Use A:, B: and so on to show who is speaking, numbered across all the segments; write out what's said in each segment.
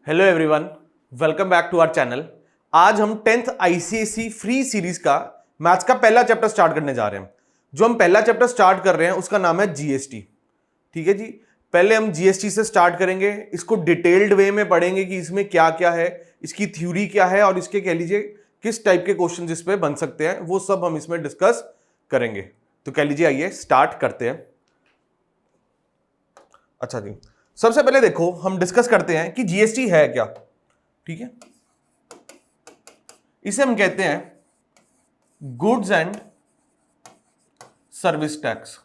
A: Hello everyone, welcome back to our channel. आज हम 10th ICSE free series का maths का पहला चैप्टर स्टार्ट करने जा रहे हैं। जो हम पहला चैप्टर स्टार्ट कर रहे हैं उसका नाम है जीएसटी। ठीक है जी, पहले हम जीएसटी से स्टार्ट करेंगे, इसको डिटेल्ड वे में पढ़ेंगे कि इसमें क्या क्या है, इसकी थ्योरी क्या है और इसके कह लीजिए किस टाइप के क्वेश्चन इस पे बन सकते हैं, वो सब हम इसमें डिस्कस करेंगे। तो कह लीजिए आइए स्टार्ट करते हैं। अच्छा जी, सबसे पहले देखो हम डिस्कस करते हैं कि जीएसटी है क्या। ठीक है, इसे हम कहते हैं गुड्स एंड सर्विस टैक्स।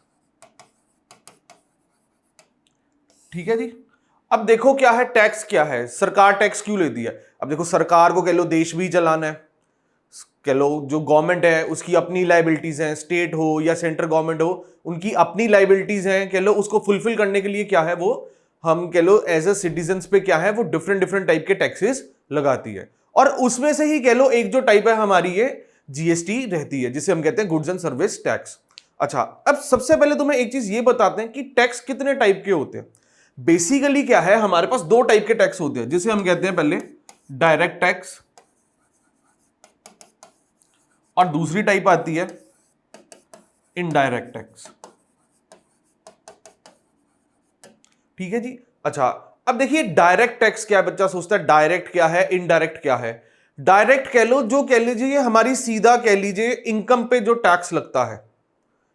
A: ठीक है जी, अब देखो क्या है टैक्स, क्या है सरकार टैक्स क्यों लेती है। अब देखो सरकार को कह लो देश भी चलाना है, कह लो जो गवर्नमेंट है उसकी अपनी लाइबिलिटीज हैं, स्टेट हो या सेंट्रल गवर्नमेंट हो उनकी अपनी लाइबिलिटीज हैं, कह लो उसको फुलफिल करने के लिए क्या है वो हम कह लो एज ए सिटीजन्स पे क्या है वो डिफरेंट डिफरेंट टाइप के टैक्सेस लगाती है। और उसमें से ही कह लो एक जो टाइप है हमारी ये जीएसटी रहती है, जिसे हम कहते हैं गुड्स एंड सर्विस टैक्स। अच्छा, अब सबसे पहले तुम्हें एक चीज ये बताते हैं कि टैक्स कितने टाइप के होते हैं। बेसिकली क्या है, हमारे पास दो टाइप के टैक्स होते हैं, जिसे हम कहते हैं पहले डायरेक्ट टैक्स और दूसरी टाइप आती है इनडायरेक्ट टैक्स। ठीक है जी। अच्छा, अब देखिए डायरेक्ट टैक्स क्या है, बच्चा सोचता है डायरेक्ट क्या है इनडायरेक्ट क्या है। डायरेक्ट कह लो जो कह लीजिए हमारी सीधा कह लीजिए इनकम पे जो टैक्स लगता है,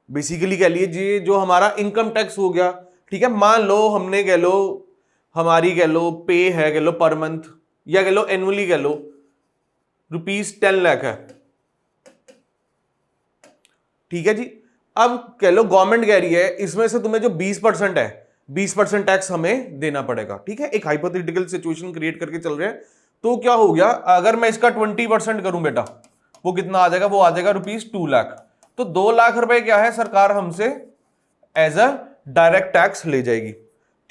A: बेसिकली कह लीजिए जो हमारा इनकम टैक्स हो गया। ठीक है, मान लो हमने कह लो हमारी कह लो पे है कह लो पर मंथ या कह लो एनुअली कह लो ₹10 लाख है। ठीक है जी, अब कह लो गवर्नमेंट कह रही है इसमें से तुम्हें जो 20% है 20% टैक्स हमें देना पड़ेगा। ठीक है, एक हाइपोथेटिकल सिचुएशन क्रिएट करके चल रहे हैं। तो क्या हो गया, अगर मैं इसका 20% करूं बेटा, वो कितना आ जाएगा, वो आ जाएगा ₹2 लाख। तो 2 लाख रुपए क्या है सरकार हमसे एज अ डायरेक्ट टैक्स ले जाएगी।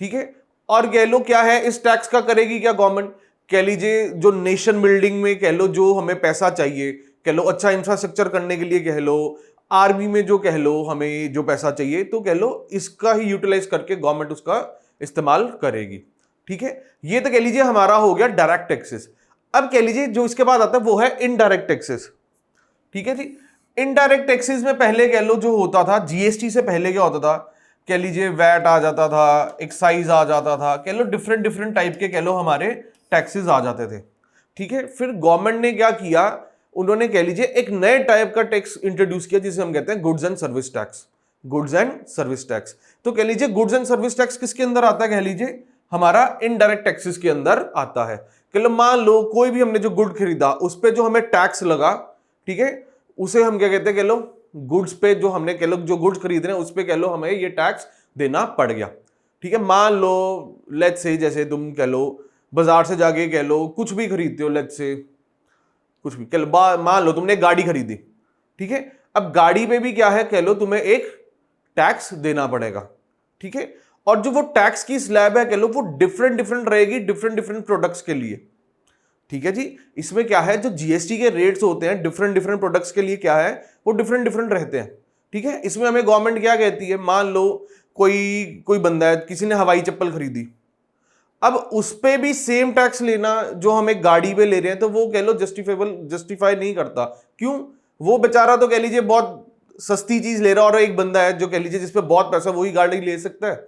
A: ठीक है, और कह लो क्या है इस टैक्स का करेगी क्या गवर्नमेंट, कह लीजिए जो नेशन बिल्डिंग में कह लो जो हमें पैसा चाहिए, कह लो अच्छा इंफ्रास्ट्रक्चर करने के लिए, कह लो आर्मी में जो कह लो हमें जो पैसा चाहिए, तो कह लो इसका ही यूटिलाइज करके गवर्नमेंट उसका इस्तेमाल करेगी। ठीक है, ये तो कह लीजिए हमारा हो गया डायरेक्ट टैक्सेस। अब कह लीजिए जो इसके बाद आता है वो है इनडायरेक्ट टैक्सेस। ठीक है जी, इनडायरेक्ट टैक्सेस में पहले कह लो जो होता था जीएसटी से पहले क्या होता था, कह लीजिए वैट आ जाता था, एक्साइज आ जाता था, कह लो डिफरेंट डिफरेंट टाइप के कह लो हमारे टैक्सेस आ जाते थे। ठीक है, फिर गवर्नमेंट ने क्या किया, उन्होंने कह लीजिए एक नए टाइप का टैक्स इंट्रोड्यूस किया जिसे हम कहते हैं goods and service tax. Goods and service tax, तो कह लीजिए गुड्स एंड सर्विस टैक्स किसके अंदर आता है, कह लीजिए हमारा इनडायरेक्ट टैक्सेस के अंदर आता है। कह लो मान लो कोई भी हमने जो गुड खरीदा उस पर जो हमें टैक्स लगा, ठीक है, उसे हम क्या कहते हैं, कह लो गुड्स पे जो हमने कह लो जो गुड्स खरीद रहे हैं उस पे कह लो हमें ये टैक्स देना पड़ गया। ठीक है, मान लो लेट्स से जैसे तुम कह लो बाजार से जाके कह लो कुछ भी खरीदते हो, लेट्स से कुछ भी कह लो, मान लो तुमने एक गाड़ी खरीदी। ठीक है, अब गाड़ी पे भी क्या है कह लो तुम्हें एक टैक्स देना पड़ेगा। ठीक है, और जो वो टैक्स की स्लैब है कह लो वो डिफरेंट डिफरेंट रहेगी डिफरेंट डिफरेंट प्रोडक्ट्स के लिए। ठीक है जी, इसमें क्या है जो जीएसटी के रेट्स होते हैं डिफरेंट डिफरेंट प्रोडक्ट्स के लिए क्या है वो डिफरेंट डिफरेंट रहते हैं। ठीक है, इसमें हमें गवर्नमेंट क्या कहती है, मान लो कोई कोई बंदा है किसी ने हवाई चप्पल खरीदी, अब उस पे भी सेम टैक्स लेना जो हम एक गाड़ी पे ले रहे हैं तो वो कह लो जस्टिफाई नहीं करता। क्यों, वो बेचारा तो कह लीजिए बहुत सस्ती चीज ले रहा है और एक बंदा है जो कह लीजिए जिसपे बहुत पैसा वही गाड़ी ले सकता है।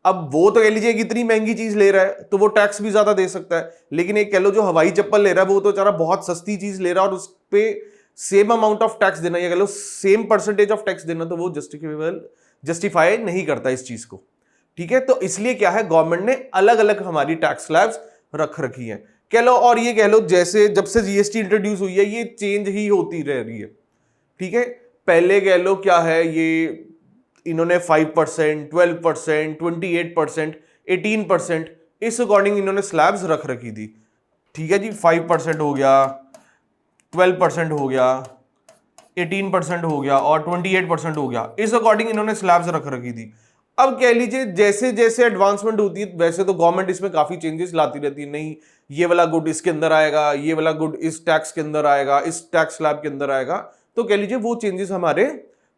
A: अब वो तो कह लीजिए इतनी महंगी चीज ले रहा है तो वो टैक्स भी ज्यादा दे सकता है, लेकिन एक कह लो जो हवाई चप्पल ले रहा है वो तो बेचारा बहुत सस्ती चीज ले रहा है और उस पर सेम अमाउंट ऑफ टैक्स देना या कह लो सेम परसेंटेज ऑफ टैक्स देना, तो वो जस्टिफाई नहीं करता इस चीज को। ठीक है, तो इसलिए क्या है गवर्नमेंट ने अलग अलग हमारी टैक्स स्लैब्स रख रखी हैं कह लो, और ये कह लो जैसे जब से जीएसटी इंट्रोड्यूस हुई है ये चेंज ही होती रह रही है। ठीक है, पहले कह लो क्या है ये इन्होंने 5%, 12%, 28%, 18% इस अकॉर्डिंग इन्होंने स्लैब्स रख रखी थी। ठीक है जी, 5% हो गया, 12% हो गया, 18% हो गया और 28% हो गया, इस अकॉर्डिंग इन्होंने स्लैब्स रख रखी थी। अब कह लीजिए जैसे जैसे एडवांसमेंट होती है वैसे तो गवर्नमेंट इसमें काफी चेंजेस लाती रहती है, नहीं ये वाला गुड इसके अंदर आएगा, ये वाला गुड इस टैक्स के अंदर आएगा, इस टैक्स स्लैब के अंदर आएगा, तो कह लीजिए वो चेंजेस हमारे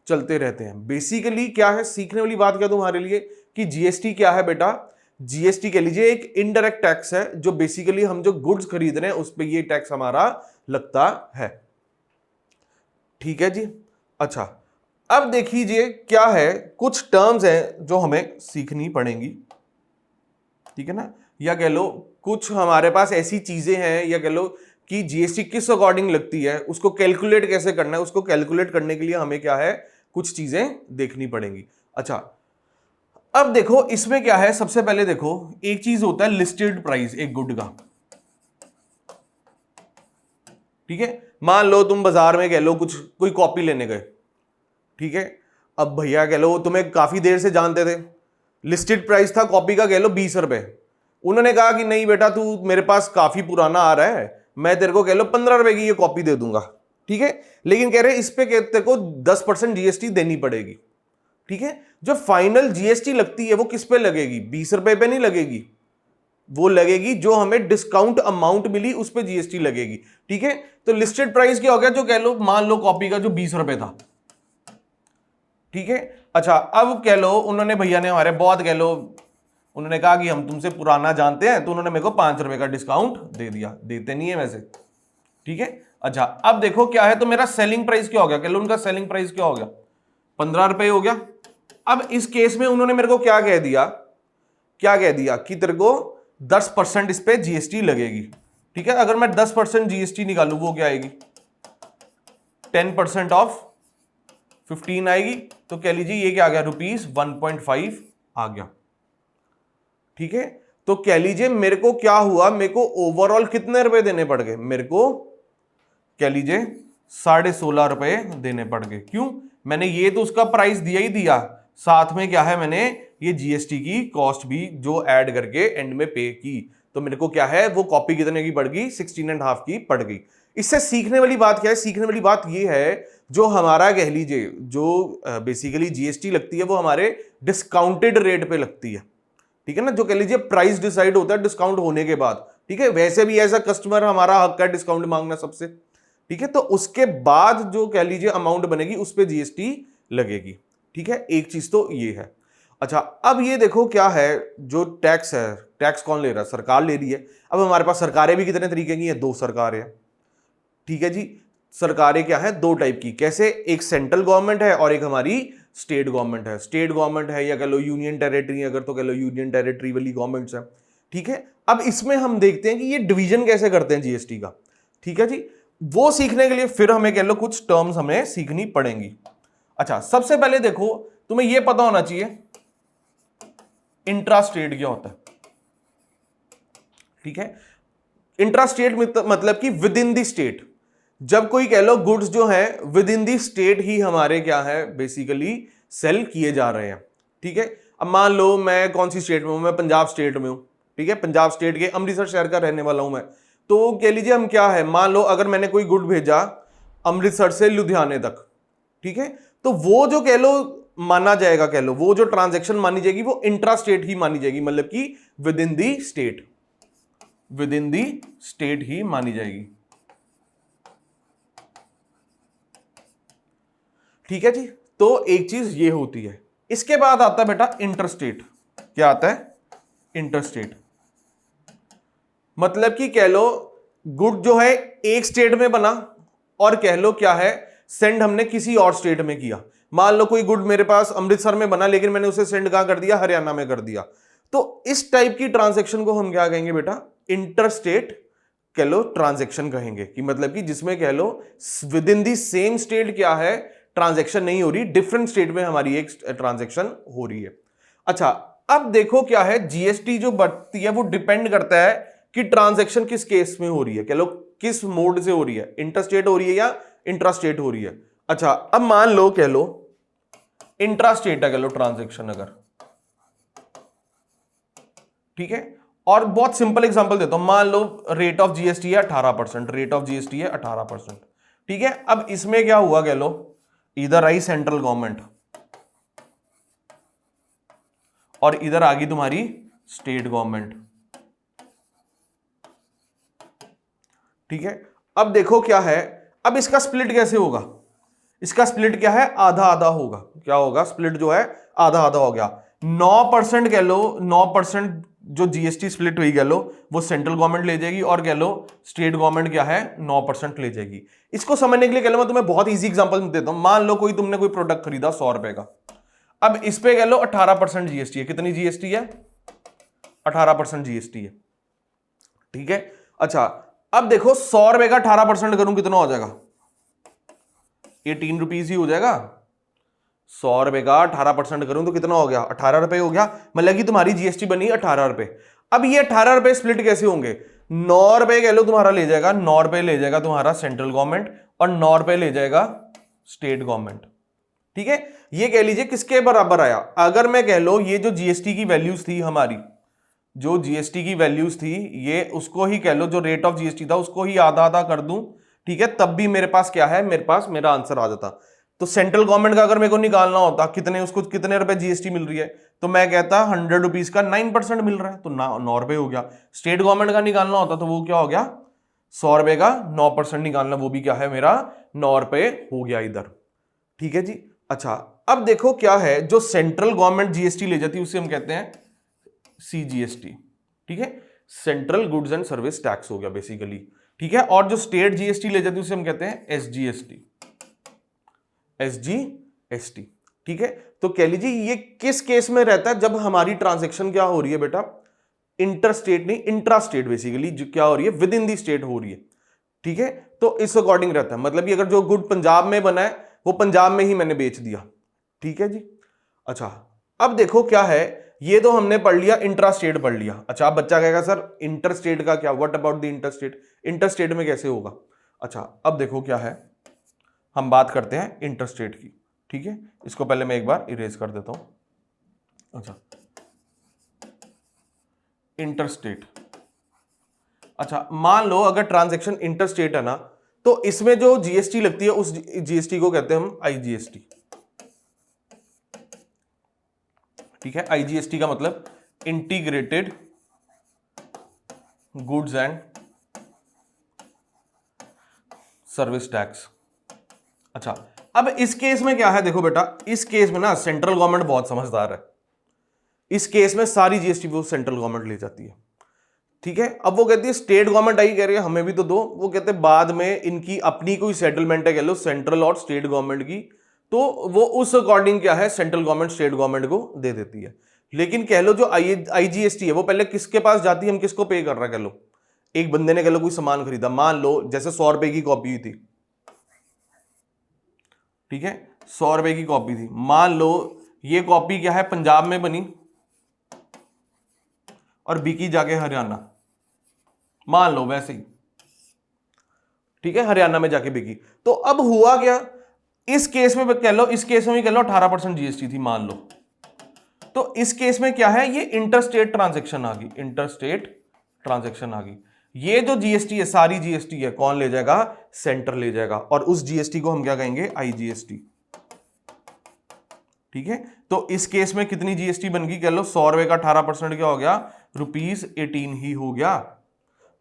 A: चलते रहते हैं। बेसिकली क्या है सीखने वाली बात क्या तुम्हारे लिए कि जीएसटी क्या है बेटा, जीएसटी कह लीजिए एक इनडायरेक्ट टैक्स है जो बेसिकली हम जो गुड्स खरीद रहे हैं उस पर ये टैक्स हमारा लगता है। ठीक है जी। अच्छा, अब देखिए क्या है, कुछ टर्म्स हैं जो हमें सीखनी पड़ेंगी, ठीक है ना, या कह लो कुछ हमारे पास ऐसी चीजें हैं, या कह लो कि जीएसटी किस अकॉर्डिंग लगती है, उसको कैलकुलेट कैसे करना है, उसको कैलकुलेट करने के लिए हमें क्या है, कुछ चीजें देखनी पड़ेंगी। अच्छा, अब देखो इसमें क्या है, सबसे पहले देखो एक चीज होता है लिस्टेड प्राइस एक गुड का, ठीक है। मान लो तुम बाजार में कह लो कुछ कोई कॉपी लेने गए, ठीक है। अब भैया कह लो तुम्हें काफी देर से जानते थे, लिस्टेड प्राइस था कॉपी का कह लो 20 रुपए, उन्होंने कहा कि नहीं बेटा तू मेरे पास काफी पुराना आ रहा है, मैं तेरे को कह लो 15 रुपए की ये कॉपी दे दूंगा, ठीक है। लेकिन कह रहे इस पे तेरे को 10% जीएसटी देनी पड़ेगी, ठीक है। जो फाइनल जीएसटी लगती है वो किस पे लगेगी, 20 रुपए पे नहीं लगेगी, वो लगेगी जो हमें डिस्काउंट अमाउंट मिली उस पे जीएसटी लगेगी, ठीक है। तो लिस्टेड प्राइस क्या हो गया, जो कह लो मान लो कॉपी का जो 20 रुपए था, ठीक है। अच्छा, अब कह लो उन्होंने भैया ने हमारे बहुत कह लो उन्होंने कहा कि हम तुमसे पुराना जानते हैं, तो उन्होंने मेरे को 5 रुपए का डिस्काउंट दे दिया, देते नहीं है वैसे, ठीक है। अच्छा, अब देखो क्या है, तो मेरा सेलिंग प्राइस क्या हो गया, कह लो उनका सेलिंग प्राइस क्या हो गया, 15 रुपए हो गया। अब इस केस में उन्होंने मेरे को क्या कह दिया कि तेरे को 10% इस पे जीएसटी लगेगी, ठीक है। अगर मैं 10% जीएसटी निकालू वो क्या आएगी, 10% ऑफ 15 आएगी, तो कह लीजिए ये क्या आ गया, ₹1.5 आ गया, ठीक है। तो कह लीजिए मेरे को क्या हुआ, मेरे को ओवरऑल कितने रुपए देने पड़ गए, मेरे को कह लीजिए 16.5 रुपए देने पड़ गए। क्यों, मैंने ये तो उसका प्राइस दिया ही दिया, साथ में क्या है मैंने ये जीएसटी की कॉस्ट भी जो ऐड करके एंड में पे की, तो मेरे को क्या है वो कॉपी कितने की पड़ गई, 16.5 की पड़ गई। इससे सीखने वाली बात क्या है, सीखने वाली बात ये है जो हमारा कह लीजिए जो बेसिकली जीएसटी लगती है वो हमारे डिस्काउंटेड रेट पे लगती है, ठीक है ना, जो कह लीजिए प्राइस डिसाइड होता है डिस्काउंट होने के बाद, ठीक है। वैसे भी ऐसा कस्टमर हमारा हक है डिस्काउंट मांगना सबसे, ठीक है। तो उसके बाद जो कह लीजिए अमाउंट बनेगी उस पर जीएसटी लगेगी, ठीक है। एक चीज तो ये है। अच्छा, अब ये देखो क्या है, जो टैक्स है, टैक्स कौन ले रहा है, सरकार ले रही है। अब हमारे पास सरकारें भी कितने तरीके की है, 2 सरकारें हैं, ठीक है जी। सरकारें क्या है, 2 टाइप की, कैसे, एक सेंट्रल गवर्नमेंट है और एक हमारी स्टेट गवर्नमेंट है। स्टेट गवर्नमेंट है या कह लो यूनियन टेरिटरी, अगर तो कह लो यूनियन टेरिटरी वाली गवर्नमेंट्स है, ठीक है। अब इसमें हम देखते हैं कि ये डिवीजन कैसे करते हैं जीएसटी का, ठीक है जी। वो सीखने के लिए फिर हमें कह लो कुछ टर्म्स हमें सीखनी पड़ेंगी। अच्छा, सबसे पहले देखो तुम्हें यह पता होना चाहिए इंट्रा स्टेट क्या होता है, ठीक है। इंट्रा स्टेट मतलब कि विद इन द स्टेट, जब कोई कह लो गुड्स जो है विद इन दी स्टेट ही हमारे क्या है बेसिकली सेल किए जा रहे हैं, ठीक है। अब मान लो मैं कौन सी स्टेट में हूं, मैं पंजाब स्टेट में हूं, ठीक है, पंजाब स्टेट के अमृतसर शहर का रहने वाला हूं मैं, तो कह लीजिए हम क्या है, मान लो अगर मैंने कोई गुड भेजा अमृतसर से लुधियाने तक, ठीक है, तो वो जो कह लो माना जाएगा, कह लो वो जो ट्रांजैक्शन मानी जाएगी वो इंट्रा स्टेट ही मानी जाएगी, मतलब कि within the state, within the state ही मानी जाएगी, ठीक है जी। तो एक चीज ये होती है। इसके बाद आता है बेटा इंटरस्टेट। क्या आता है, इंटरस्टेट, मतलब कि कह लो गुड जो है एक स्टेट में बना और कह लो क्या है सेंड हमने किसी और स्टेट में किया। मान लो कोई गुड मेरे पास अमृतसर में बना लेकिन मैंने उसे सेंड कहां कर दिया, हरियाणा में कर दिया। तो इस टाइप की ट्रांजैक्शन को हम क्या कहेंगे बेटा, इंटरस्टेट कह लो ट्रांजैक्शन कहेंगे, कि मतलब कि जिसमें कह लो within the same state क्या है ट्रांजैक्शन नहीं हो रही, डिफरेंट स्टेट में हमारी एक ट्रांजैक्शन हो रही है। अच्छा, अब देखो क्या है, जीएसटी जो बढ़ती है वो डिपेंड करता है कि ट्रांजैक्शन किस केस में हो रही है, कह लो किस मोड से हो रही है, इंटरस्टेट हो रही है या इंट्रास्टेट हो रही है। अच्छा, अब मान लो कह लो इंट्रास्टेट है कह लो ट्रांजैक्शन अगर, ठीक है। और बहुत सिंपल एग्जांपल देता हूं, मान लो रेट ऑफ जीएसटी है 18%, रेट ऑफ जीएसटी है 18%, ठीक है। अब इसमें क्या हुआ कह लो, इधर आई सेंट्रल गवर्नमेंट और इधर आ गई तुम्हारी स्टेट गवर्नमेंट, ठीक है। अब देखो क्या है, अब इसका स्प्लिट कैसे होगा, इसका स्प्लिट क्या है, आधा आधा होगा। क्या होगा, स्प्लिट जो है आधा आधा हो गया। 9% कह लो, 9% जो जीएसटी स्प्लिट हुई कह लो वो सेंट्रल गवर्नमेंट ले जाएगी, और कह लो स्टेट गवर्नमेंट क्या है 9% ले जाएगी। इसको समझने के लिए कह लो मैं तुम्हें बहुत इजी एग्जांपल देता हूं। मान लो तुमने कोई प्रोडक्ट खरीदा 100 रुपए का, अब इस पे कह लो 18% जीएसटी है। कितनी जीएसटी है? 18% जीएसटी है, ठीक है। अच्छा, अब देखो 100 रुपए का 18% करूं कितना हो जाएगा? 18 रुपीज ही हो जाएगा। 100 रुपए का 18% करूं तो कितना हो गया? 18 रुपए हो गया। मतलब कि तुम्हारी जीएसटी बनी 18 रुपए। अब ये 18 रुपए स्प्लिट कैसे होंगे? 9 रुपए कह लो तुम्हारा ले जाएगा, 9 रुपए ले जाएगा तुम्हारा सेंट्रल गवर्नमेंट, और 9 रुपए ले जाएगा स्टेट गवर्नमेंट, ठीक है। ये कह लीजिए किसके बराबर आया? अगर मैं कह लो ये जो जीएसटी की वैल्यूज थी हमारी, जो जीएसटी की वैल्यूज थी ये, उसको ही कह लो जो रेट ऑफ जीएसटी था उसको ही आधा आधा कर दूं, ठीक है, तब भी मेरे पास क्या है? मेरे पास मेरा आंसर आ जाता। तो सेंट्रल गवर्नमेंट का अगर मेरे को निकालना होता कितने, उसको कितने रुपए जीएसटी मिल रही है, तो मैं कहता 100 रुपीज का 9% मिल रहा है, तो 9 रुपए हो गया। स्टेट गवर्नमेंट का निकालना होता तो वो क्या हो गया? 100 रुपए का 9% निकालना, वो भी क्या है मेरा? 9 रुपए हो गया इधर, ठीक है जी। अच्छा, अब देखो क्या है, जो सेंट्रल गवर्नमेंट जीएसटी ले जाती है उसे हम कहते हैं सीजीएसटी, ठीक है, central goods and service tax हो गया बेसिकली, ठीक है। और जो स्टेट जीएसटी ले जाती है उसे हम कहते हैं एसजीएसटी, एसजीएसटी, ठीक है। तो कह लीजिए ये किस केस में रहता है? जब हमारी ट्रांजैक्शन क्या हो रही है बेटा? इंटर स्टेट नहीं, इंट्रा स्टेट बेसिकली, जो क्या हो रही है विद इन दी स्टेट हो रही है, ठीक है। तो इस अकॉर्डिंग रहता है, मतलब कि अगर जो गुड पंजाब में बना है वो पंजाब में ही मैंने बेच दिया, ठीक है जी। अच्छा, अब देखो क्या है, ये तो हमने पढ़ लिया, इंट्रा स्टेट पढ़ लिया। अच्छा, अब बच्चा कहेगा सर इंटर स्टेट का क्या? What about the inter state? Inter state में कैसे होगा? अच्छा, अब देखो क्या है, हम बात करते हैं इंटर स्टेट की, ठीक है। इसको पहले मैं एक बार इरेज कर देता हूं। अच्छा, इंटर स्टेट, अच्छा मान लो अगर ट्रांजैक्शन इंटर स्टेट है ना, तो इसमें जो जीएसटी लगती है उस जीएसटी को कहते हैं हम आईजीएसटी, ठीक है। आईजीएसटी का मतलब integrated goods and service tax. अच्छा, अब इस केस में क्या है? देखो बेटा, इस केस में ना सेंट्रल गवर्नमेंट बहुत समझदार है। इस केस में सारी जीएसटी वो सेंट्रल गवर्नमेंट ले जाती है, ठीक है। अब वो कहती है स्टेट गवर्नमेंट आई कह रही है हमें भी तो दो, वो कहते हैं बाद में इनकी अपनी कोई सेटलमेंट है कह लो सेंट्रल और स्टेट गवर्नमेंट की, तो वो उस अकॉर्डिंग क्या है सेंट्रल गवर्नमेंट स्टेट गवर्नमेंट को दे देती है। लेकिन कह लो जो आईजीएसटी है वो पहले किसके पास जाती है? हम किसको पे कर रहा है? कह लो एक बंदे ने कह लो कोई सामान खरीदा, मान लो जैसे 100 रुपए की कॉपी थी, ठीक है, 100 रुपए की कॉपी थी। मान लो ये कॉपी क्या है पंजाब में बनी और बिकी जाके हरियाणा, मान लो वैसे ही, ठीक है, हरियाणा में जाके बिकी। तो अब हुआ क्या इस केस में? कह लो इस केस में भी कह लो 18% जीएसटी थी मान लो, तो इस केस में क्या है? ये इंटरस्टेट ट्रांजैक्शन आ गई, इंटरस्टेट ट्रांजैक्शन आ गई। ये जो जीएसटी है सारी जीएसटी है कौन ले जाएगा? सेंटर ले जाएगा, और उस जीएसटी को हम क्या कहेंगे? आईजीएसटी, ठीक है। तो इस केस में कितनी जीएसटी बन गई? कह लो 100 रुपए का 18% क्या हो गया? ₹18 ही हो गया,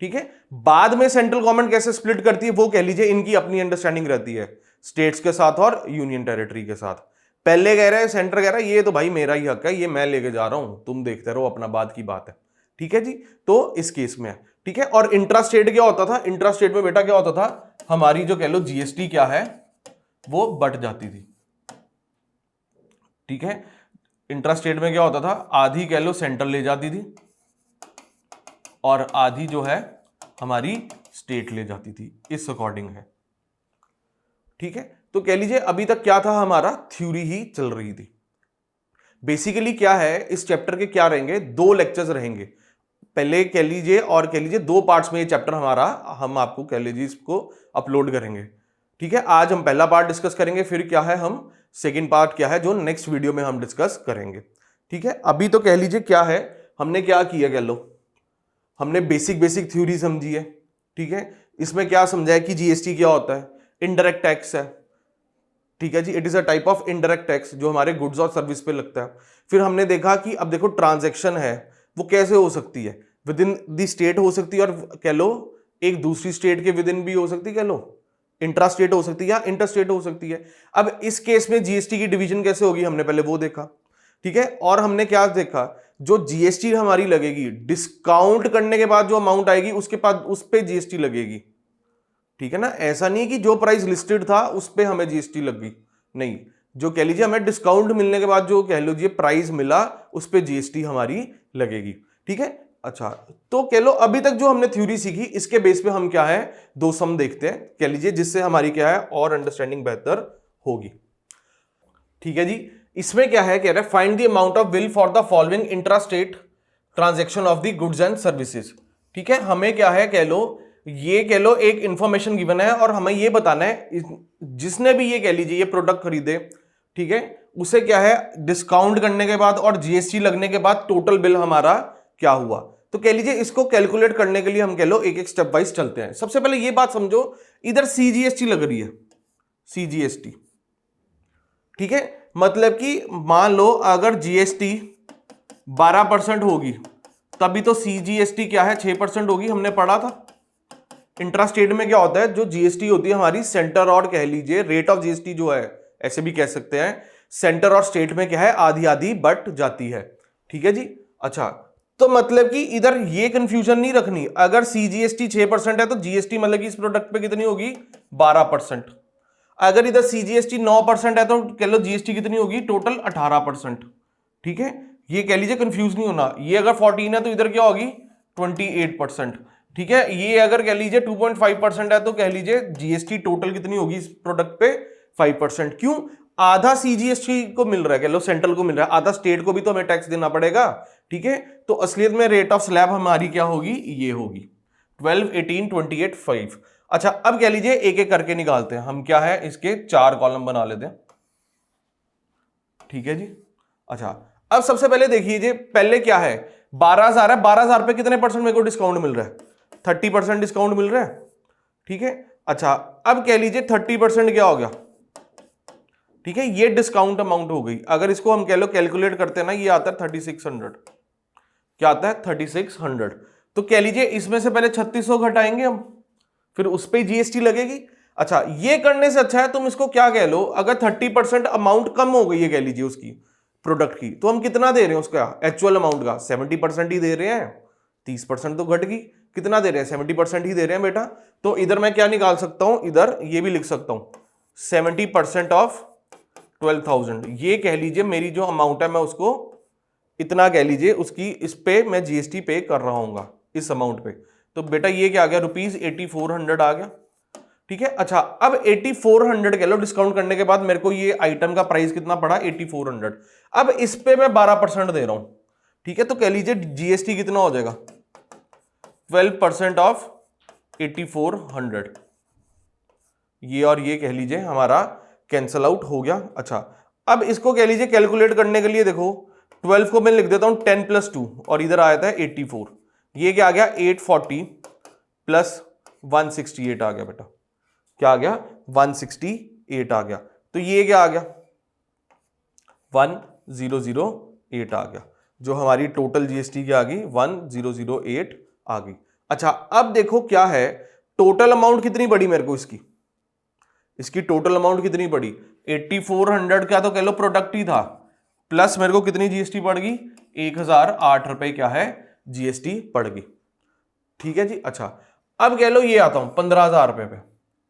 A: ठीक है। बाद में सेंट्रल गवर्नमेंट कैसे स्प्लिट करती है वो कह लीजिए इनकी अपनी अंडरस्टैंडिंग रहती है स्टेट्स के साथ और यूनियन टेरिटरी के साथ। पहले कह रहे हैं सेंटर कह रहा है ये तो भाई मेरा ही हक है, ये मैं लेके जा रहा हूं, तुम देखते रहो अपना, बात की बात है, ठीक है जी। तो इस केस में है, ठीक है। और इंट्रा स्टेट क्या होता था? इंट्रा स्टेट में बेटा क्या होता था? हमारी जो कह लो जीएसटी क्या है वो बट जाती थी, ठीक है। इंट्रा स्टेट में क्या होता था? आधी कह लो सेंट्रल ले जाती थी और आधी जो है हमारी स्टेट ले जाती थी, इस अकॉर्डिंग है, ठीक है। तो कह लीजिए अभी तक क्या था? हमारा थ्योरी ही चल रही थी। बेसिकली क्या है इस चैप्टर के क्या रहेंगे? 2 लेक्चर्स रहेंगे, पहले कह लीजिए, और कह लीजिए 2 पार्ट्स में ये चैप्टर हमारा, हम आपको कह लीजिए इसको अपलोड करेंगे, ठीक है। आज हम पहला पार्ट डिस्कस करेंगे, फिर क्या है हम सेकंड पार्ट क्या है जो नेक्स्ट वीडियो में हम डिस्कस करेंगे, ठीक है। अभी तो कह लीजिए क्या है हमने क्या किया, कह लो हमने बेसिक थ्योरी समझी है, ठीक है। इसमें क्या समझा है कि जीएसटी क्या होता है? इनडायरेक्ट टैक्स है, ठीक है जी। It is a type of indirect tax जो हमारे गुड्स और सर्विस पे लगता है। फिर हमने देखा कि अब देखो ट्रांजैक्शन है वो कैसे हो सकती है? विद इन दी स्टेट हो सकती है, और कह लो एक दूसरी स्टेट के विद इन भी हो सकती है, कह लो इंट्रा स्टेट हो सकती है या इंटर स्टेट हो सकती है। अब इस केस में जीएसटी की डिवीजन कैसे होगी हमने पहले वो देखा। ठीक है। और हमने क्या देखा, जो जीएसटी हमारी लगेगी डिस्काउंट करने के बाद जो अमाउंट आएगी उसके बाद उस पे जीएसटी लगेगी, ठीक है ना। ऐसा नहीं है कि जो प्राइस लिस्टेड था उस पे हमें जीएसटी लगी, नहीं, जो कह लीजिए हमें डिस्काउंट मिलने के बाद जो कह लीजिए प्राइस मिला उस पे जीएसटी हमारी लगेगी, ठीक है। अच्छा, तो कह लो अभी तक जो हमने थ्योरी सीखी इसके बेस पे हम क्या है दो सम देखते हैं, कह लीजिए, जिससे हमारी क्या है और अंडरस्टैंडिंग बेहतर होगी, ठीक है जी। इसमें क्या है, कह रहा है find the amount of bill for the following intra state transaction of the goods and services, ठीक है। हमें क्या है, कह लो ये कह लो एक इंफॉर्मेशन गिवन है और हमें ये बताना है जिसने भी ये कह लीजिए ये प्रोडक्ट खरीदे, ठीक है, उसे क्या है डिस्काउंट करने के बाद और जीएसटी लगने के बाद टोटल बिल हमारा क्या हुआ। तो कह लीजिए इसको कैलकुलेट करने के लिए हम कह लो एक एक स्टेप वाइज चलते हैं। सबसे पहले ये बात समझो, इधर सीजीएसटी लग रही है, सीजीएसटी, ठीक है। मतलब कि मान लो अगर जीएसटी 12% होगी तभी तो सीजीएसटी क्या है 6% होगी, हमने पढ़ा था। इंट्रास्टेट में क्या होता है, जो जीएसटी होती है हमारी सेंटर और कह लीजिए रेट ऑफ जीएसटी जो है, ऐसे भी कह सकते हैं, सेंटर और स्टेट में क्या है आधी आधी बट जाती है, ठीक है जी। अच्छा, तो मतलब कि इधर ये कंफ्यूजन नहीं रखनी, अगर सीजीएसटी 6% है तो जीएसटी मतलब कि इस प्रोडक्ट पे कितनी होगी 12%। अगर इधर सीजीएसटी 9% है तो कह लो जीएसटी कितनी होगी टोटल 18%, ठीक है। ये कह लीजिए कंफ्यूज नहीं होना, ये अगर 14 है तो इधर क्या होगी 28%, ठीक है। ये अगर कह लीजिए 2.5% है तो कह लीजिए जीएसटी टोटल कितनी होगी इस प्रोडक्ट पे 5%। क्यों, आधा सीजीएसटी को मिल रहा है, कह लो सेंट्रल को मिल रहा है, आधा स्टेट को भी तो हमें टैक्स देना पड़ेगा, ठीक है। तो असलियत में रेट ऑफ स्लैब हमारी क्या होगी, ये होगी 12, 18, 28, 5। अच्छा, अब कह लीजिए एक एक करके निकालते हैं हम, क्या है इसके 4 कॉलम बना लेते हैं, ठीक है जी। अच्छा, अब सबसे पहले देखिए पहले क्या है 12,000 है, 12,000 पे कितने परसेंट मेरे को डिस्काउंट मिल रहा है, 30% डिस्काउंट मिल रहा है, ठीक है। अच्छा, अब कह लीजिए 30% क्या हो गया, ठीक है, ये डिस्काउंट अमाउंट हो गई। अगर इसको हम कह लो कैलकुलेट करते हैं ना, ये आता है 3600, क्या आता है 3600। तो कह लीजिए इसमें से पहले 3600 घटाएंगे हम, फिर उस पर जीएसटी लगेगी। अच्छा, ये करने से अच्छा है तुम इसको क्या कह लो, अगर 30% अमाउंट कम हो गई है कह लीजिए उसकी प्रोडक्ट की, तो हम कितना दे रहे हैं उसका एक्चुअल अमाउंट का 70% ही दे रहे हैं, 30% तो घट गई, कितना दे रहे हैं 70% ही दे रहे हैं बेटा। तो इधर मैं क्या निकाल सकता हूं, इधर ये भी लिख सकता हूं 70% ऑफ 12,000, ये कह लीजिए मेरी जो अमाउंट है मैं उसको इतना कह लीजिए उसकी इस पे मैं जीएसटी पे कर रहा हूँ इस अमाउंट पे। तो बेटा ये क्या आ गया ₹8400 आ गया, ठीक है। अच्छा, अब 8400 कह लो डिस्काउंट करने के बाद मेरे को ये आइटम का प्राइस कितना पड़ा 8400। अब इस पे मैं 12% दे रहा हूं, ठीक है। तो कह लीजिए जीएसटी कितना हो जाएगा 12% ऑफ 8400, ये और ये कह लीजिए हमारा कैंसल आउट हो गया। अच्छा, अब इसको कह लीजिए कैलकुलेट करने के लिए देखो 12 को मैं लिख देता हूं 10 + 2 और इधर आया था 84, ये क्या आ गया 840 + 168 आ गया बेटा, क्या आ गया 168 आ गया। तो ये क्या आ गया 1008 आ गया, जो हमारी टोटल जीएसटी की आ गई 1008 आ गई। अच्छा, अब देखो क्या है टोटल अमाउंट कितनी बड़ी मेरे को इसकी टोटल अमाउंट कितनी बड़ी 8400 का तो कह लो प्रोडक्ट ही था, प्लस मेरे को कितनी जीएसटी पड़ गई 1008 रुपए क्या है जीएसटी पड़ गई, ठीक है जी। अच्छा, अब कह लो ये आता हूं 15,000 रुपए पे,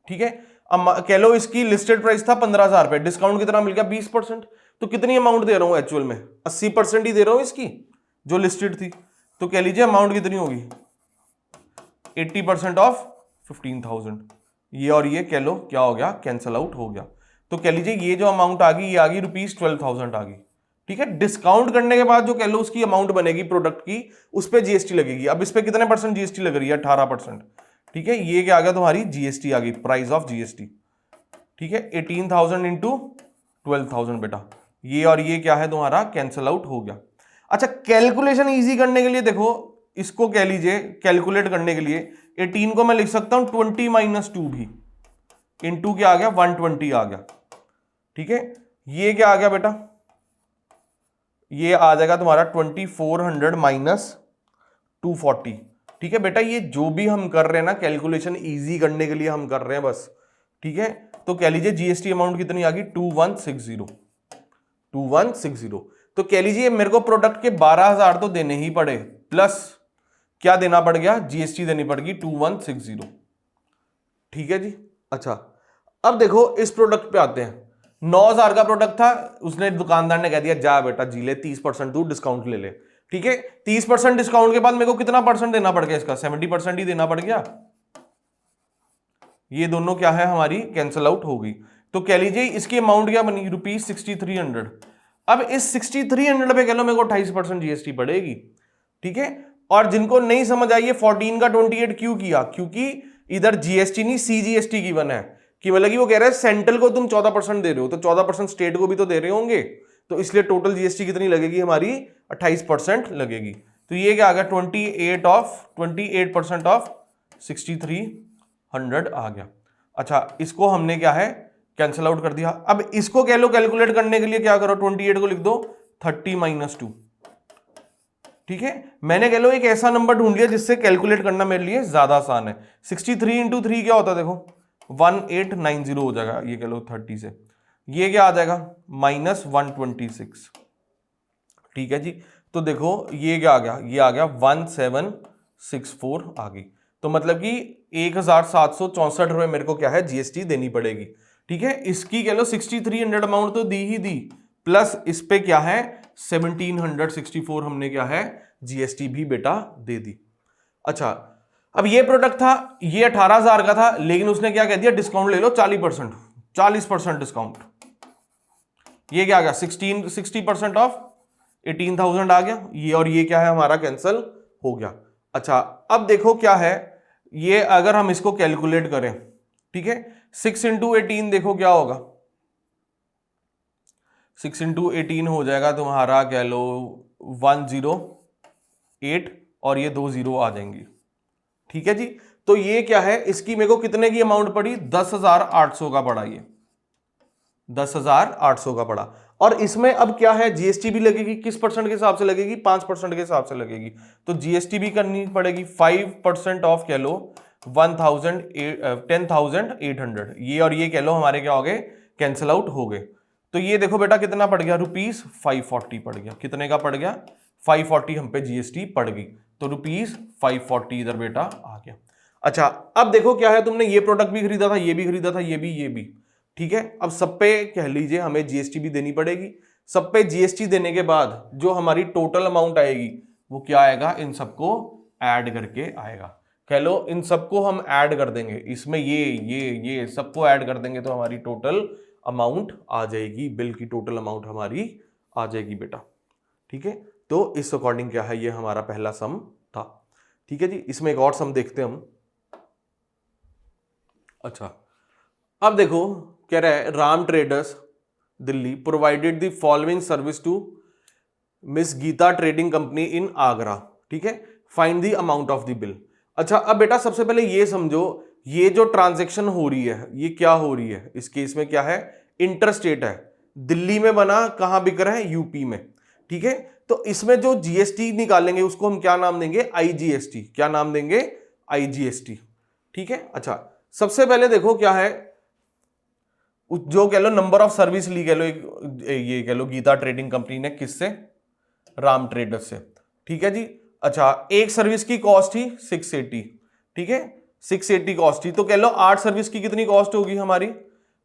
A: ठीक है। अब कह लो इसकी लिस्टेड प्राइस था 15,000 रुपए, डिस्काउंट कितना मिल गया 20%, तो कितनी अमाउंट दे रहा हूं एक्चुअल में 80% ही दे रहा हूं इसकी जो लिस्टेड थी। तो कह लीजिए अमाउंट कितनी होगी 80% ऑफ 15,000, ये और ये कह लो क्या हो गया कैंसल आउट हो गया। तो कह लीजिए ये जो अमाउंट आ गई ये आ गई ₹12,000 आ गई, ठीक है। डिस्काउंट करने के बाद जो कह लो उसकी अमाउंट बनेगी प्रोडक्ट की उस पर जीएसटी लगेगी। अब इस पे कितने परसेंट जीएसटी लग रही है 18%, ठीक है। ये क्या आ गया तुम्हारी जीएसटी आ गई, प्राइस ऑफ जीएसटी, ठीक है। 18,000 इंटू 12,000 बेटा, ये और ये क्या है तुम्हारा कैंसल आउट हो गया। अच्छा, कैलकुलेशन इजी करने के लिए देखो इसको कह लीजिए कैलकुलेट करने के लिए 18 को मैं लिख सकता हूं 20 - 2 भी, इंटू क्या आ गया 120 आ गया, ठीक है। ये क्या आ गया बेटा, ये आ जाएगा तुम्हारा 2400 - 240, ठीक है बेटा। ये जो भी हम कर रहे हैं ना कैलकुलेशन इजी करने के लिए हम कर रहे हैं बस, ठीक है। तो कह लीजिए जीएसटी अमाउंट कितनी आ गई 2160, तो कह लीजिए मेरे को प्रोडक्ट के 12,000 तो देने ही पड़े, प्लस क्या देना पड़ गया, जीएसटी देनी पड़ेगी 2160। ठीक है जी। अच्छा अब देखो इस प्रोडक्ट पे आते हैं। 9,000 का प्रोडक्ट था, उसने दुकानदार ने कह दिया जा बेटा जी ले 30% तू डिस्काउंट ले ले। ठीक है, 30% डिस्काउंट के बाद मेरे को कितना परसेंट देना पड़ गया, इसका 70% ही देना पड़ गया। ये दोनों क्या है हमारी कैंसल आउट हो गई। तो कह लीजिए इसकी अमाउंट क्या बनी, ₹6300। अब इस 6300 पे कह लो मेरे को 28% जीएसटी पड़ेगी। ठीक है, और जिनको नहीं समझ आई, 14 का 28 क्यों किया, क्योंकि इधर जीएसटी नहीं सीजीएसटी गिवन है, कि मतलब कि वो कह रहा है सेंट्रल को तुम 14% दे रहे हो तो 14% स्टेट को भी तो दे रहे होंगे, तो इसलिए टोटल जीएसटी कितनी लगेगी हमारी, 28% लगेगी। तो ये क्या आ गया, 28% ऑफ 6300 आ गया। अच्छा इसको हमने क्या है कैंसिल आउट कर दिया। अब इसको कह लो कैलकुलेट करने के लिए क्या करो, 28 को लिख दो 30 - 2। ठीक है, मैंने कह लो एक ऐसा नंबर ढूंढ लिया जिससे कैलकुलेट करना मेरे लिए ज्यादा आसान है। 63 × 3 क्या होता है, देखो 1890 हो जाएगा, ये कह लो 30 से, ये क्या आ जाएगा -126। ठीक है जी, तो देखो ये क्या आ गया, ये आ गया 1764 आ गई। तो मतलब कि 1764 रुपए मेरे को क्या है जीएसटी देनी पड़ेगी। ठीक है, इसकी कह लो 6300 अमाउंट तो दी ही दी, प्लस इस पे क्या है 1764 हमने क्या है जीएसटी भी बेटा दे दी। अच्छा अब ये प्रोडक्ट था, ये 18,000 का था, लेकिन उसने क्या कह दिया डिस्काउंट ले लो 40% डिस्काउंट। ये क्या आ गया 60% ऑफ 18,000 आ गया ये, और ये क्या है हमारा कैंसल हो गया। अच्छा अब देखो क्या है ये, अगर हम इसको कैलकुलेट करें, ठीक है 6 × 18 देखो क्या होगा, 6 × 18 हो जाएगा तुम्हारा कह लो 108 और ये 2 0 आ जाएंगी। ठीक है जी, तो ये क्या है इसकी मेरे को कितने की अमाउंट पड़ी, 10,800 का पड़ा, ये 10,800 का पड़ा। और इसमें अब क्या है जीएसटी भी लगेगी, किस परसेंट के हिसाब से लगेगी, 5% के हिसाब से लगेगी। तो जीएसटी भी करनी पड़ेगी 5% ऑफ कह लो 10,800, ये और ये कह लो हमारे क्या हो गए कैंसिल आउट हो गए। तो ये देखो बेटा कितना पड़ गया, ₹540 पड़ गया। कितने का पड़ गया, 540 हम पे जीएसटी पड़ गई, तो ₹540 इधर बेटा आ गया। अच्छा अब देखो क्या है, तुमने ये प्रोडक्ट भी खरीदा था, ये भी खरीदा था, ये भी। ठीक है, अब सब पे कह लीजिए हमें जीएसटी भी देनी पड़ेगी। सब पे जीएसटी देने के बाद जो हमारी टोटल अमाउंट आएगी वो क्या आएगा, इन सबको ऐड करके आएगा। कह लो इन सबको हम ऐड कर देंगे, इसमें ये सबको ऐड कर देंगे तो हमारी टोटल अमाउंट आ जाएगी, बिल की टोटल अमाउंट हमारी आ जाएगी बेटा। ठीक है, तो इस अकॉर्डिंग क्या है ये हमारा पहला सम था। ठीक है जी, इसमें एक और सम देखते हैं हम। अच्छा अब देखो कह रहा है Ram traders Delhi provided the following service to miss Geeta trading company in Agra. ठीक है, find the amount of the bill. अच्छा अब बेटा सबसे पहले ये समझो, ये जो ट्रांजैक्शन हो रही है ये क्या हो रही है, इस केस में क्या है इंटरस्टेट है, दिल्ली में बना, कहां बिक रहा है, यूपी में। ठीक है, तो इसमें जो जीएसटी निकालेंगे उसको हम क्या नाम देंगे, आईजीएसटी। क्या नाम देंगे, आईजीएसटी। ठीक है, अच्छा सबसे पहले देखो क्या है, जो कह लो नंबर ऑफ सर्विस ली कह लो, ये कह लो गीता ट्रेडिंग कंपनी ने किससे, राम ट्रेडर्स से। ठीक है जी, अच्छा एक सर्विस की कॉस्ट थी 680। ठीक है, 680 कॉस्ट थी, तो कह लो 8 सर्विस की कितनी कॉस्ट होगी हमारी,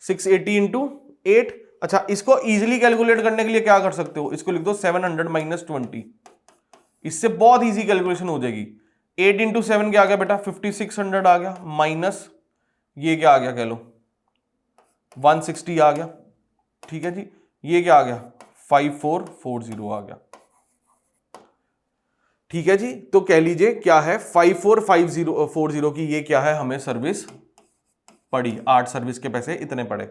A: 680 × 8। अच्छा इसको इजीली कैलकुलेट करने के लिए क्या कर सकते हो, इसको लिख दो 700 - 20, इससे बहुत इजी कैलकुलेशन हो जाएगी। 8 × 7 क्या आ गया बेटा, 5600 आ गया, माइनस ये क्या आ गया कह लो 160 आ गया। ठीक है जी, ये क्या आ गया 5440 आ गया। ठीक है जी, तो कह लीजिए क्या है 5440 की ये क्या है हमें सर्विस पड़ी, 8 सर्विस के पैसे इतने पड़े।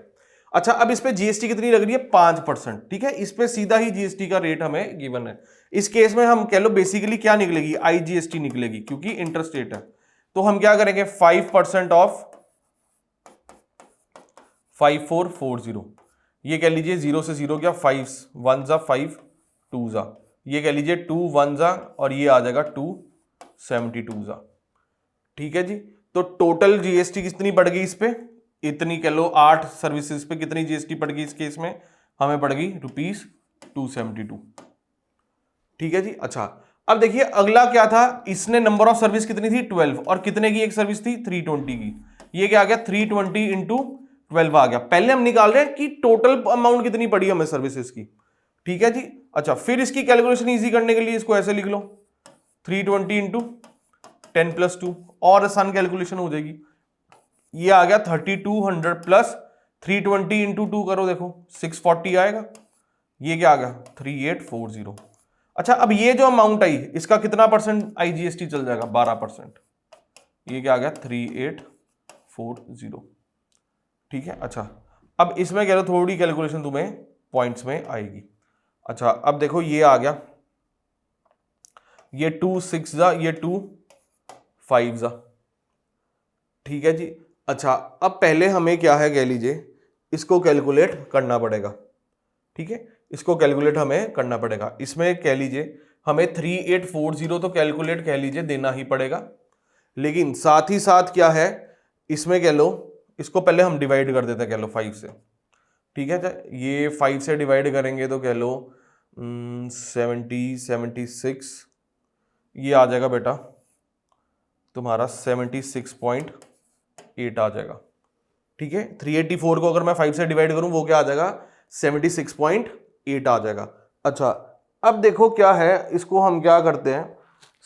A: अच्छा अब इस पे जीएसटी कितनी लग रही है, 5%। ठीक है, इस पे सीधा ही जीएसटी का रेट हमें गिवन है। इस केस में हम कह लो बेसिकली क्या निकलेगी, आईजीएसटी निकलेगी, क्योंकि इंटरस्टेट है। तो हम क्या करेंगे 5% ऑफ 5440, ये कह लीजिए 0 से 0 क्या 5 1 जा 5 2 जा, ये कह लीजिए 2 1 जा, और ये आ जाएगा 272 जा। ठीक है जी, तो टोटल जीएसटी कितनी पड़ गई इस पे, इतनी कह लो 8 सर्विसेज पे कितनी जीएसटी पड़ गई इस केस में, हमें पड़ गई 272। ठीक है जी। अच्छा अब देखिए अगला क्या था, इसने नंबर ऑफ सर्विस कितनी थी 12, और कितने की एक सर्विस थी 320 की। ये क्या आ गया 320 इंटू 12 आ गया। पहले हम निकाल रहे हैं कि टोटल अमाउंट कितनी पड़ी हमें सर्विसेज की। ठीक है जी। अच्छा फिर इसकी कैलकुलेशन इजी करने के लिए इसको ऐसे लिख लो 320 इंटू 10+2, और आसान कैलकुलेशन हो जाएगी। ये आ गया 3200 प्लस 320 इंटू 2 करो, देखो 640 आएगा। ये क्या आ गया 3840। अच्छा अब ये जो अमाउंट आई इसका कितना परसेंट आईजीएसटी चल जाएगा 12%। ये क्या आ गया 3840। ठीक है। अच्छा अब इसमें कह लो थोड़ी कैलकुलेशन तुम्हें पॉइंट्स में आएगी। अच्छा अब देखो ये आ गया, ये 2 6 जा, ये 2 5 जा। ठीक है जी। अच्छा अब पहले हमें क्या है कह लीजिए इसको कैलकुलेट करना पड़ेगा। ठीक है, इसको कैलकुलेट हमें करना पड़ेगा। इसमें कह लीजिए हमें 3840 तो कैलकुलेट कह लीजिए देना ही पड़ेगा, लेकिन साथ ही साथ क्या है इसमें कह लो इसको पहले हम डिवाइड कर देते हैं कह लो 5 से। ठीक है, ये 5 से डिवाइड करेंगे तो कह लो 70 76, ये आ जाएगा बेटा तुम्हारा 76.8 आ जाएगा। ठीक है, 384 को अगर मैं 5 से डिवाइड करूं वो क्या आ जाएगा 76.8 आ जाएगा। अच्छा अब देखो क्या है, इसको हम क्या करते हैं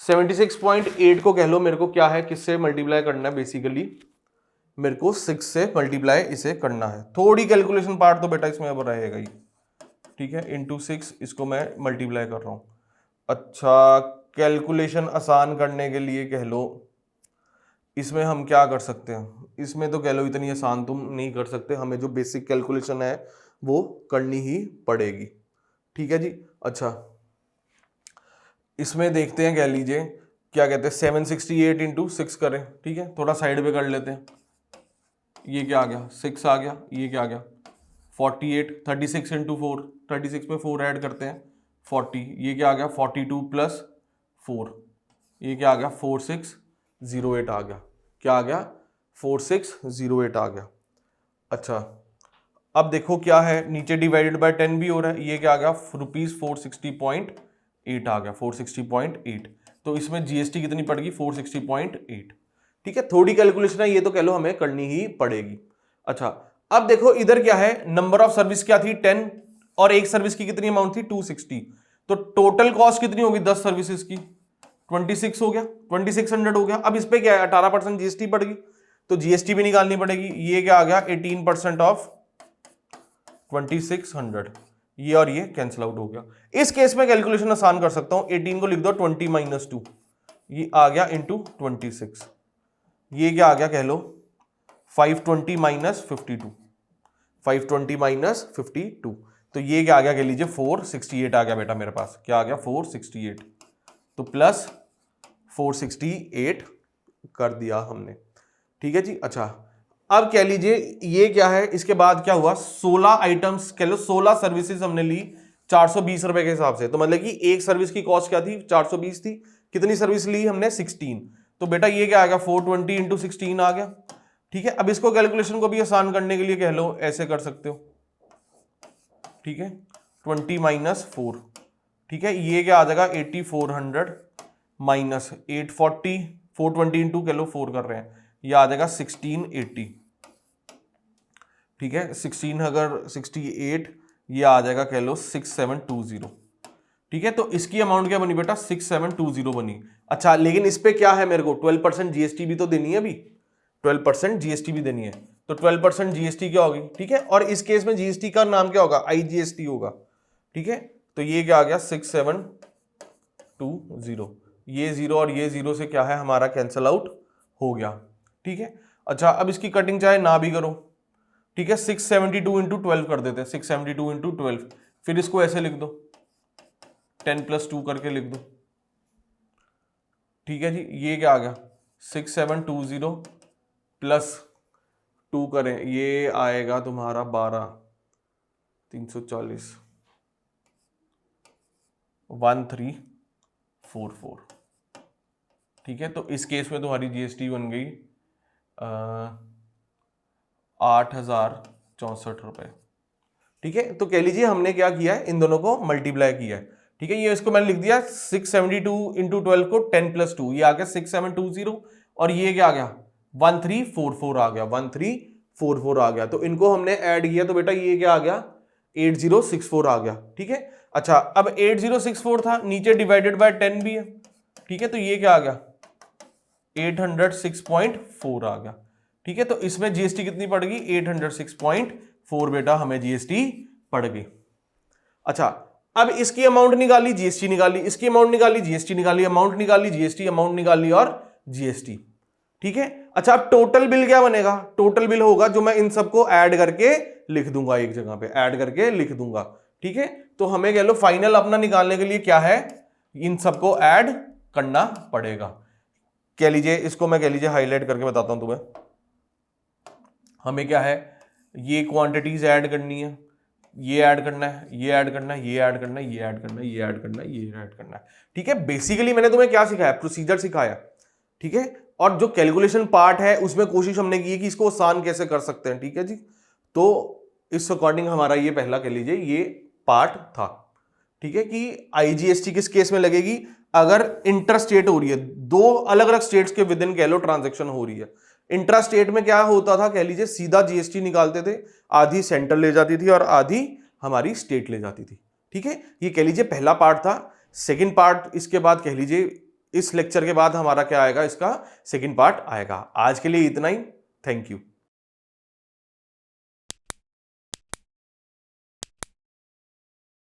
A: 76.8 को कह लो मेरे को क्या है किससे मल्टीप्लाई करना है, बेसिकली मेरे को 6 से मल्टीप्लाई इसे करना है। थोड़ी कैलकुलेशन पार्ट तो बेटा इसमें अब रहेगा ही। ठीक है, इंटू 6 इसको मैं मल्टीप्लाई कर रहा हूं। अच्छा कैलकुलेशन आसान करने के लिए कह लो इसमें हम क्या कर सकते हैं, इसमें तो कह लो इतनी आसान तुम नहीं कर सकते, हमें जो बेसिक कैलकुलेशन है वो करनी ही पड़ेगी। ठीक है जी। अच्छा इसमें देखते हैं, कह लीजिए क्या कहते हैं 768 इंटू 6 करें। ठीक है, थोड़ा साइड पे कर लेते हैं। ये क्या आ गया 6 आ गया, ये क्या आ गया 48, 36 इंटू 4, 36 में 4 ऐड करते हैं 40, ये क्या आ गया 42 प्लस 4, ये क्या आ गया 4608 आ गया। क्या आ गया 4608 आ गया। अच्छा अब देखो क्या है नीचे डिवाइडेड बाय 10 भी हो रहा है, ये क्या आ गया ₹460.8 आ गया 460.8। तो इसमें जीएसटी कितनी पड़ेगी 460.8। ठीक है, थोड़ी कैलकुलेशन है ये तो कह लो हमें करनी ही पड़ेगी। अच्छा अब देखो इधर क्या है, नंबर ऑफ सर्विस क्या थी 10 और एक सर्विस की कितनी अमाउंट थी 260, तो टोटल कॉस्ट कितनी होगी 10 सर्विसेज की 26 हो गया, 2600 हो गया। अब इस पे क्या है 18% जीएसटी पड़ेगी तो जीएसटी भी निकालनी पड़ेगी। ये क्या आ गया 18% ऑफ 2600, ये और ये कैंसिल आउट हो गया। इस केस में कैलकुलेशन आसान कर सकता हूं, 18 को लिख दो 20 - 2, ये आ गया इंटू 26, ये क्या आ गया कह लो 520 - 52, 520 - 52, तो ये क्या आ गया कह लीजिए 468 आ गया बेटा मेरे पास। क्या आ गया 468, तो प्लस 468 कर दिया हमने। ठीक है जी। अच्छा अब कह लीजिए ये क्या है, इसके बाद क्या हुआ 16 आइटम्स कह लो 16 सर्विसेज हमने ली 420 रुपए के हिसाब से, तो मतलब कि एक सर्विस की कॉस्ट क्या थी 420 थी, कितनी सर्विस ली हमने 16, तो बेटा ये क्या आ गया 420 इंटू 16 आ गया। ठीक है, अब इसको कैलकुलेशन को भी आसान करने के लिए कह लो ऐसे कर सकते हो। ठीक है, 20 - 4, ठीक है, ये क्या आ जाएगा 8400 माइनस 840, 420 इंटू कह लो 4 कर रहे हैं, ये आ जाएगा 1680। ठीक है, 16 अगर 68, ये आ जाएगा कह लो 6720। ठीक है, तो इसकी अमाउंट क्या बनी बेटा 6720 बनी। अच्छा लेकिन इस पे क्या है मेरे को 12% जीएसटी भी तो देनी है, अभी 12% जीएसटी भी देनी है, तो 12% जीएसटी क्या होगी। ठीक है, और इस केस में जीएसटी का नाम क्या होगा आईजीएसटी होगा। ठीक है, तो ये क्या आ गया 6720, ये जीरो और ये जीरो से क्या है हमारा कैंसल आउट हो गया। ठीक है, अच्छा अब इसकी कटिंग चाहे ना भी करो। ठीक है, 672 इंटू 12 कर देते हैं, 672 इंटू 12, फिर इसको ऐसे लिख दो 10 + 2 करके लिख दो। ठीक है जी, ये क्या आ गया 6720 प्लस 2 करें, ये आएगा तुम्हारा 12,340, 1344। ठीक है, तो इस केस में तुम्हारी जीएसटी बन गई 8,064 रुपए। ठीक है, तो कह लीजिए हमने क्या किया है, इन दोनों को मल्टीप्लाई किया है। ठीक है, ये इसको मैंने लिख दिया 672 इंटू 12 को 10 प्लस 2, ये आ गया 6720, और ये क्या आ गया 1344 आ गया, 1344 आ गया। तो इनको हमने ऐड किया तो बेटा ये क्या आ गया 8064 आ गया। ठीक है, अच्छा अब 8064 था, नीचे डिवाइडेड बाय 10 भी है। ठीक है, तो ये क्या आ गया 806.4 आ गया। ठीक है, तो इसमें जीएसटी कितनी पड़ गई 806.4 बेटा हमें जीएसटी पड़ गई। अच्छा अब इसकी अमाउंट निकाली, जीएसटी निकाली, इसकी अमाउंट निकाली, जीएसटी निकाली, अमाउंट निकाली, जीएसटी, अमाउंट निकाली और जीएसटी। ठीक है, अच्छा अब टोटल बिल क्या बनेगा, टोटल बिल होगा जो मैं इन सबको ऐड करके लिख दूंगा, एक जगह पे ऐड करके लिख दूंगा। ठीक है, तो हमें कह लो फाइनल अपना निकालने के लिए क्या है, इन सबको ऐड करना पड़ेगा। कह लीजिए इसको मैं कह लीजिए हाईलाइट करके बताता हूं तुम्हें। हमें क्या है, ये क्वांटिटीज ऐड करनी है, ये ऐड करना है, ये ऐड करना है, ये ऐड करना है, ये ऐड करना है, ये ऐड करना है, ये ऐड करना है। ठीक है, बेसिकली मैंने तुम्हें क्या सिखाया, प्रोसीजर सिखाया। ठीक है, और जो कैलकुलेशन पार्ट है उसमें कोशिश हमने की है कि इसको आसान कैसे कर सकते हैं। ठीक है जी, तो इस अकॉर्डिंग हमारा ये पहला कह लीजिए ये पार्ट था। ठीक है, कि आईजीएसटी किस केस में लगेगी, अगर इंटर स्टेट हो रही है, दो अलग अलग स्टेट्स के विद इन कह लो ट्रांजेक्शन हो रही है। इंट्रा स्टेट में क्या होता था, कह लीजिए सीधा जीएसटी निकालते थे, आधी सेंट्रल ले जाती थी और आधी हमारी स्टेट ले जाती थी। ठीक है, ये कह लीजिए पहला पार्ट था। सेकंड पार्ट इसके बाद कह लीजिए इस लेक्चर के बाद हमारा क्या आएगा, इसका सेकंड पार्ट आएगा। आज के लिए इतना ही, थैंक यू।